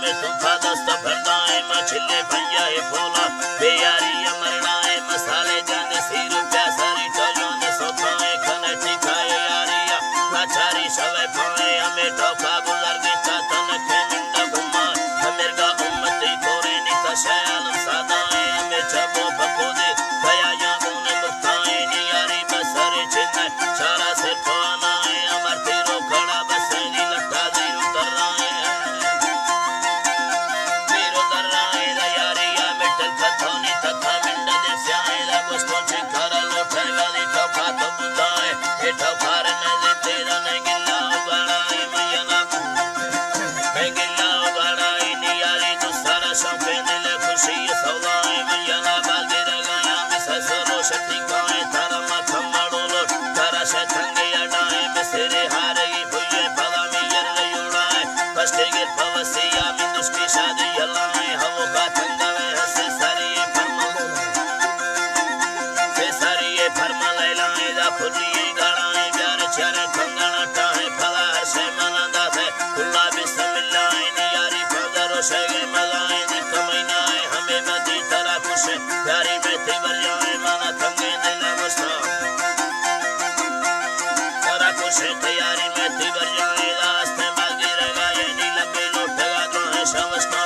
में तूफा दस्त भरदाए मछले भैया फूला बेयारी अमरनाए मसाले जाने सिर प्यासारी टोलों ने सोखाए खने टिकाए यारिया लाचारी शवे पाए हमें टोफा गुजर गई चातन के मिंडा घुमा हमें गा उम्मती कोरे निता शयालम सादाए हमें चबो बकोदे भया या उन्हें मुक्ताए नियारी बसरे चिन्ह चारा से पानाए अमर तेरो खड़ा बसरी लट्टा दीरु दर्राए वीरो दर्राए यारिया मेटल कथोनी तथा मिंडा दे स्याए दा बस्तो चिकारा लोटे गादी टोफा तो बुदाए हे टोफार ने दे तेरा ने गिल्ला उगाड़ाए मैया गिल्ला उगाड़ाए नियारी तो सारा शौके दिल खुशी सौदाए मैया बागे रगाया मिसा सरो शक्ति काए तारा माथा माड़ो लो तारा से थंगे अडाए मिसरे हारे भुये भला मियर उड़ाए फस्टे गिर पवसिया मिंदुस की शादी हलाए हवो का थंगावे हसे सारी फरमा लैलाए दा फुलिए गाड़ाए प्यार चारे खंगाना टाहे फला हसे मना दाथे खुला बिस्मिल्लाह नियारी फदरो शेगे मलाए दी कमैनाए हमें मदी तरह खुशे प्यारी में तिवर जाए माना थंगे दिल मुस्ता तरह खुशे तैयारी में तिवर जाए रास्ते बागी रगाए नी लंबे लोटगा द्रोहे शवस्ता